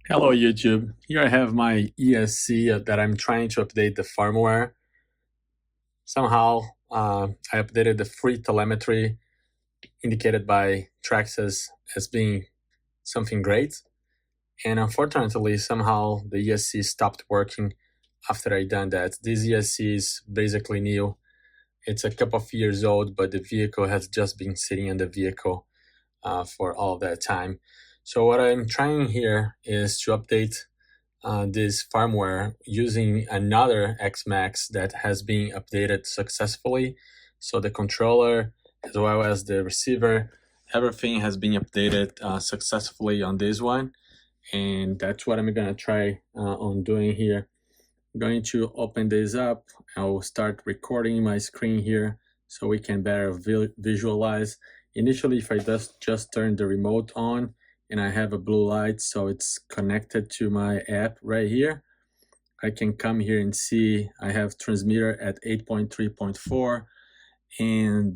Hello YouTube. Here I have my ESC that I'm trying to update the firmware. Somehow I updated the free telemetry indicated by Traxxas as being something great. And unfortunately, somehow the ESC stopped working after I done that. This ESC is basically new. It's a couple of years old, but the vehicle has just been sitting in the vehicle for all that time. So what I'm trying here is to update this firmware using another Xmaxx that has been updated successfully. So the controller as well as the receiver, everything has been updated successfully on this one. And that's what I'm gonna try on doing here. I'm going to open this up. I will start recording my screen here so we can better visualize. Initially, if I just turn the remote on, and I have a blue light, so it's connected to my app right here. I can come here and see I have transmitter at 8.3.4 and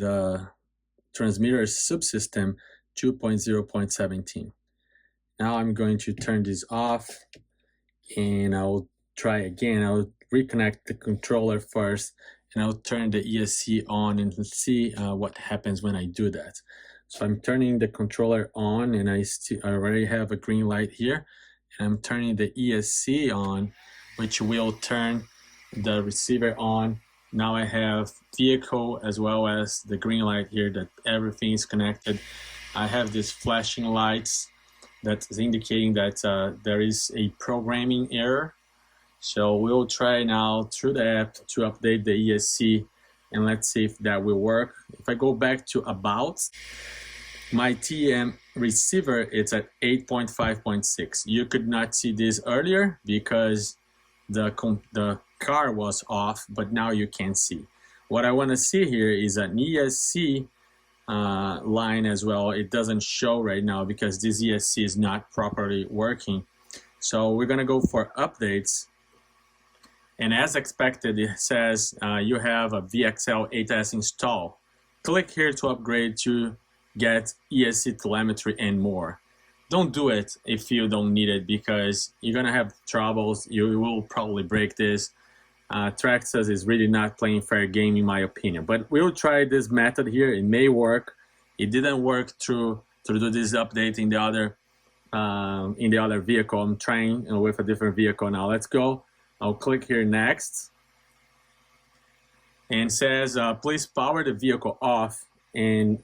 transmitter subsystem 2.0.17. Now I'm going to turn this off and I'll try again. I'll reconnect the controller first and I'll turn the ESC on and see what happens when I do that. So I'm turning the controller on and I already have a green light here. And I'm turning the ESC on, which will turn the receiver on. Now I have vehicle as well as the green light here that everything is connected. I have these flashing lights that is indicating that there is a programming error. So we'll try now through the app to update the ESC and let's see if that will work. If I go back to about, my TM receiver is at 8.5.6. You could not see this earlier because the car was off, but now you can see. What I want to see here is an ESC line as well. It doesn't show right now because this ESC is not properly working. So we're going to go for updates. And as expected, it says you have a VXL 8S install. Click here to upgrade to get ESC telemetry and more. Don't do it if you don't need it because you're gonna have troubles. You will probably break this. Traxxas is really not playing fair game in my opinion. But we'll try this method here. It may work. It didn't work to do this update in the other vehicle. I'm trying with a different vehicle now. Let's go. I'll click here next. And says please power the vehicle off and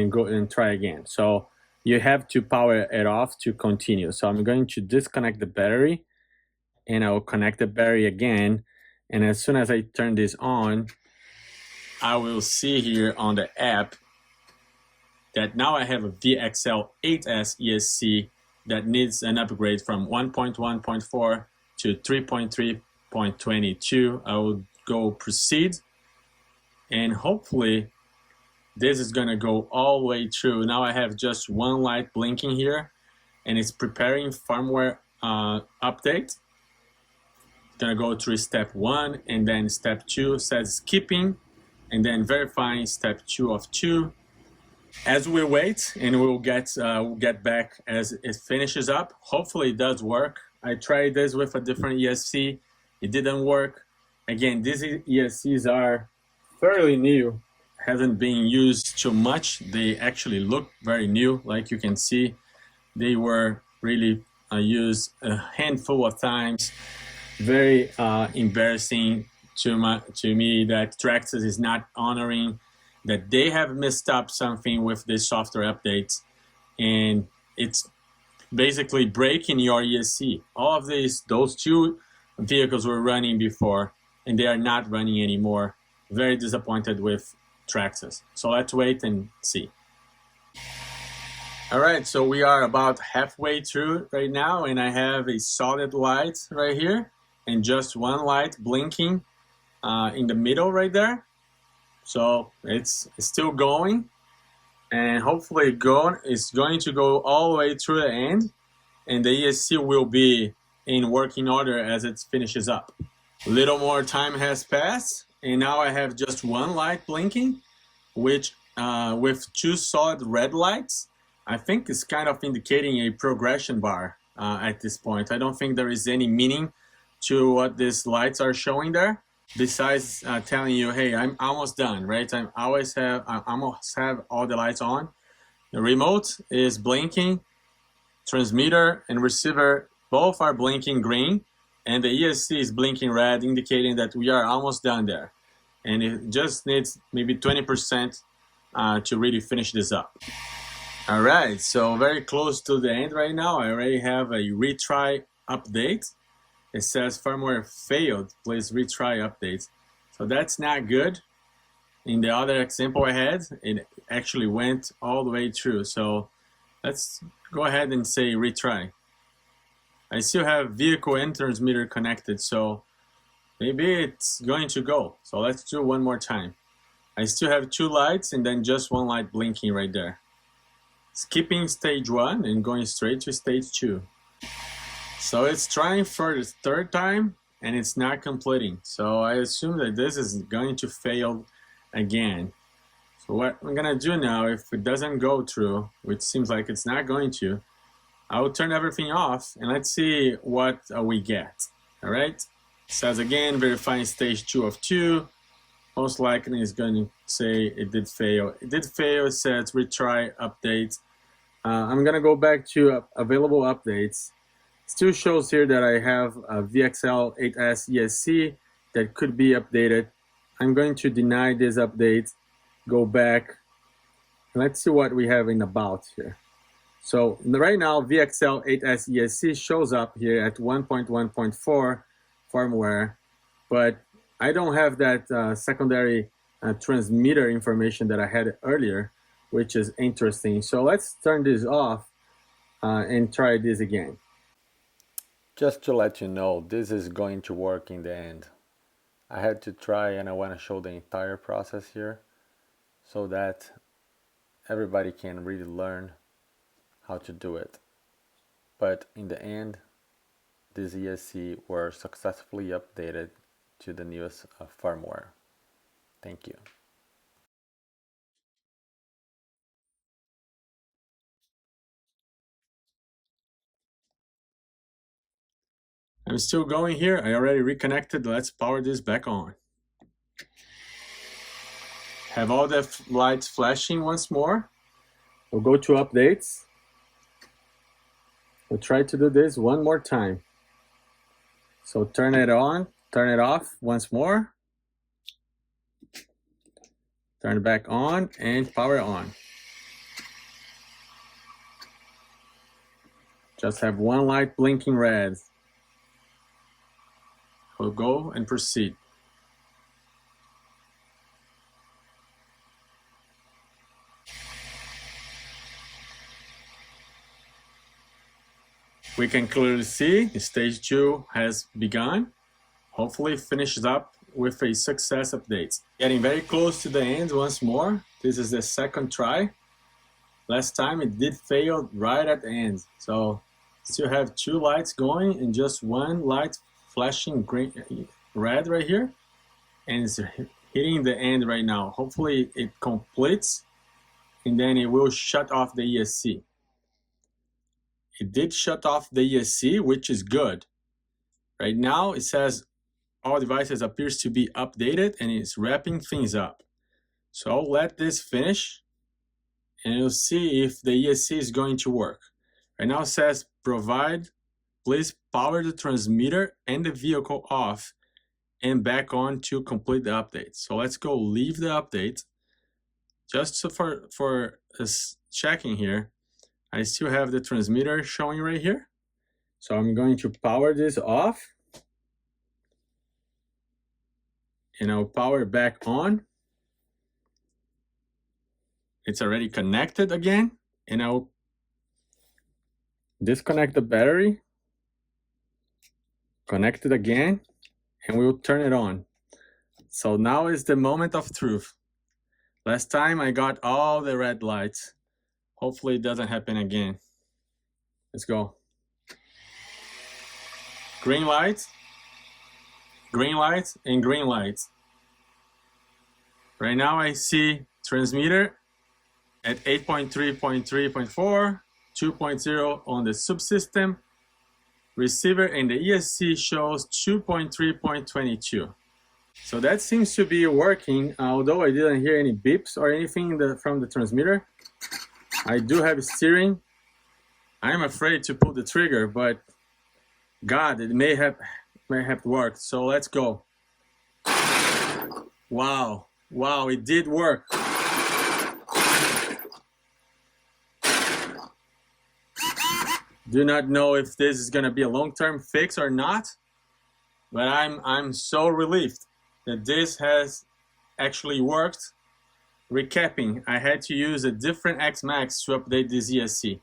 go and try again. So you have to power it off to continue. So I'm going to disconnect the battery and I will connect the battery again. And as soon as I turn this on, I will see here on the app that now I have a VXL 8S ESC that needs an upgrade from 1.1.4 to 3.3.22. I will go proceed and hopefully this is gonna go all the way through. Now I have just one light blinking here and it's preparing firmware update. It's gonna go through step 1 and then step 2 says skipping and then verifying step 2 of 2. As we wait and we'll get back as it finishes up. Hopefully it does work. I tried this with a different ESC. It didn't work. Again, these ESCs are fairly new. Haven't been used too much. They actually look very new. Like you can see, they were really used a handful of times. Very embarrassing to me that Traxxas is not honoring that they have messed up something with this software updates, and it's basically breaking your ESC. All of those two vehicles were running before, and they are not running anymore. Very disappointed with Traxxas. So let's wait and see. All right, so we are about halfway through right now, and I have a solid light right here, and just one light blinking in the middle right there. So it's still going, and hopefully it's going to go all the way through the end, and the ESC will be in working order as it finishes up. A little more time has passed, and now I have just one light blinking, which with two solid red lights. I think it's kind of indicating a progression bar. at this point. I don't think there is any meaning to what these lights are showing there, besides telling you, hey, I'm almost done, right? I almost have all the lights on. The remote is blinking, transmitter and receiver both are blinking green, and the ESC is blinking red, indicating that we are almost done there. And it just needs maybe 20% to really finish this up. All right, so very close to the end right now. I already have a retry update. It says firmware failed, please retry update. So that's not good. In the other example I had, it actually went all the way through. So let's go ahead and say retry. I still have vehicle and transmitter connected, so maybe it's going to go. So let's do one more time. I still have 2 lights and then just 1 light blinking right there. Skipping stage 1 and going straight to stage 2. So it's trying for the 3rd time and it's not completing. So I assume that this is going to fail again. So what I'm gonna do now, if it doesn't go through, which seems like it's not going to, I will turn everything off and let's see what we get. All right, it says again, verifying stage 2 of 2. Most likely it's going to say it did fail. It did fail, it says retry update. I'm gonna go back to available updates. Still shows here that I have a VXL8S ESC that could be updated. I'm going to deny this update, go back. Let's see what we have in about here. So right now, VXL8S ESC shows up here at 1.1.4 firmware, but I don't have that secondary transmitter information that I had earlier, which is interesting. So let's turn this off and try this again. Just to let you know, this is going to work in the end. I had to try and I want to show the entire process here so that everybody can really learn how to do it. But in the end, these ESC were successfully updated to the newest firmware. Thank you. I'm still going here. I already reconnected. Let's power this back on. Have all the lights flashing once more. We'll go to updates. We'll try to do this one more time. So turn it on, turn it off once more. Turn it back on and power on. Just have 1 light blinking red. We'll go and proceed. We can clearly see stage 2 has begun. Hopefully finishes up with a success update. Getting very close to the end once more. This is the 2nd try. Last time it did fail right at the end. So still have 2 lights going and just 1 light flashing green, red right here. And it's hitting the end right now. Hopefully it completes and then it will shut off the ESC. It did shut off the ESC, which is good. Right now it says all devices appears to be updated and it's wrapping things up. So I'll let this finish and you'll see if the ESC is going to work. Right now it says please power the transmitter and the vehicle off and back on to complete the update. So let's go leave the update. Just so for us checking here, I still have the transmitter showing right here. So I'm going to power this off and I'll power back on. It's already connected again, and I'll disconnect the battery, connect it again, and we'll turn it on. So now is the moment of truth. Last time I got all the red lights. Hopefully it doesn't happen again. Let's go. Green lights, and green lights. Right now I see transmitter at 8.3.3.4, 2.0 on the subsystem, receiver, and the ESC shows 2.3.22. So that seems to be working, although I didn't hear any beeps or anything from the transmitter. I do have steering. I'm afraid to pull the trigger, but God, it may have worked. So let's go. Wow, wow, it did work. Do not know if this is gonna be a long-term fix or not, but I'm so relieved that this has actually worked. Recapping, I had to use a different Xmaxx to update this ESC.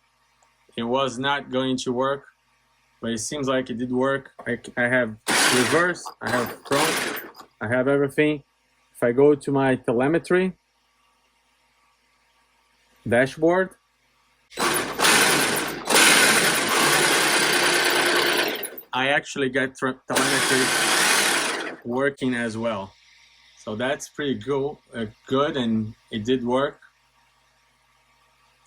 It was not going to work, but it seems like it did work. I have reverse, I have front, I have everything. If I go to my telemetry dashboard, I actually got telemetry working as well. So that's pretty good, and it did work.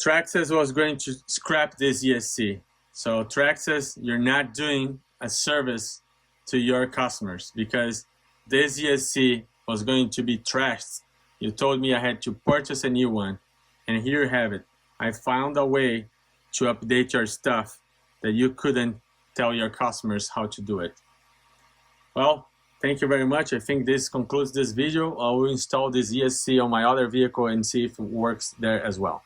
Traxxas was going to scrap this ESC. So Traxxas, you're not doing a service to your customers because this ESC was going to be trashed. You told me I had to purchase a new one, and here you have it. I found a way to update your stuff that you couldn't tell your customers how to do it. Well, thank you very much. I think this concludes this video. I will install this ESC on my other vehicle and see if it works there as well.